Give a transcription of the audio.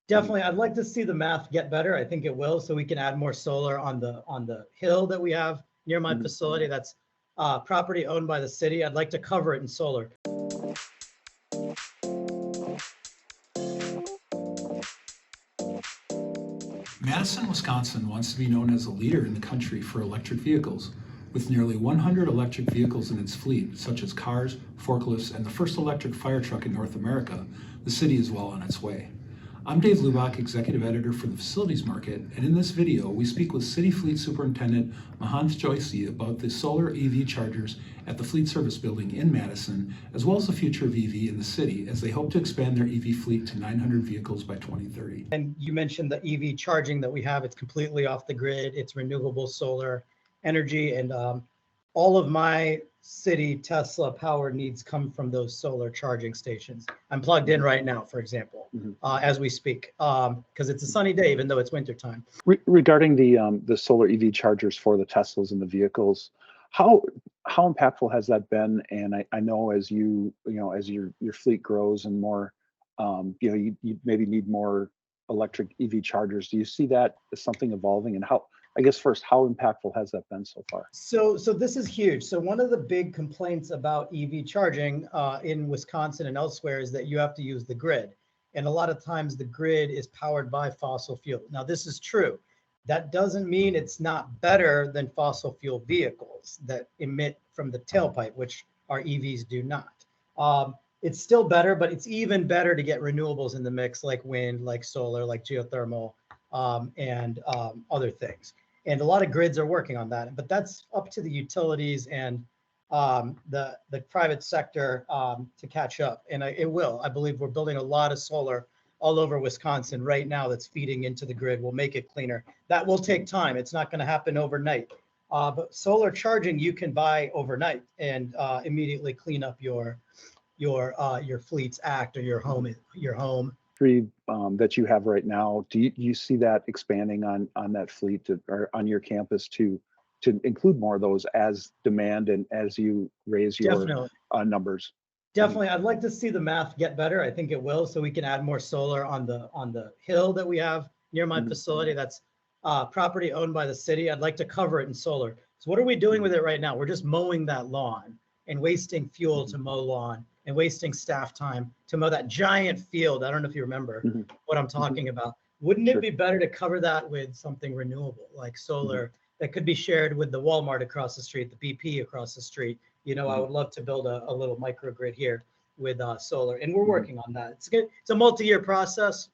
Definitely, I'd like to see the math get better. I think it will, so we can add more solar on the hill that we have near my facility. That's property owned by the city. I'd like to cover it in solar. Madison, Wisconsin wants to be known as a leader in the country for electric vehicles. With nearly 100 electric vehicles in its fleet, such as cars, forklifts, and the first electric fire truck in North America, the city is well on its way. I'm Dave Lubach, Executive Editor for the Facilities Market, and in this video, we speak with City Fleet Superintendent Mahant Joyce about the solar EV chargers at the Fleet Service Building in Madison, as well as the future of EV in the city, as they hope to expand their EV fleet to 900 vehicles by 2030. And you mentioned the EV charging that we have. It's completely off the grid. It's renewable solar energy, and all of my city Tesla power needs come from those solar charging stations. I'm plugged in right now, for example, as we speak, because it's a sunny day, even though it's wintertime. Regarding the solar EV chargers for the Teslas and the vehicles, how impactful has that been? And I know as as your fleet grows and more, you maybe need more electric EV chargers. Do you see that as something evolving? And how, I guess first, how impactful has that been so far? So this is huge. So one of the big complaints about EV charging in Wisconsin and elsewhere is that you have to use the grid. And a lot of times the grid is powered by fossil fuel. Now, this is true. That doesn't mean it's not better than fossil fuel vehicles that emit from the tailpipe, which our EVs do not. It's still better, but it's even better to get renewables in the mix, like wind, like solar, like geothermal, and other things. And a lot of grids are working on that, but that's up to the utilities and the private sector to catch up. And it will. I believe we're building a lot of solar all over Wisconsin right now that's feeding into the grid. We'll make it cleaner. That will take time. It's not going to happen overnight. But solar charging you can buy overnight and immediately clean up your fleet's act or your home. That you have right now, do you see that expanding on that fleet or on your campus to include more of those as demand and as you raise your numbers? Definitely, I'd like to see the math get better. I think it will, so we can add more solar on the hill that we have near my facility. That's property owned by the city. I'd like to cover it in solar. So what are we doing with it right now? We're just mowing that lawn and wasting fuel to mow lawn and wasting staff time to mow that giant field. I don't know if you remember what I'm talking about. Wouldn't it be better to cover that with something renewable like solar that could be shared with the Walmart across the street, the BP across the street? I would love to build a little microgrid here with solar, and we're working on that. It's a multi-year process.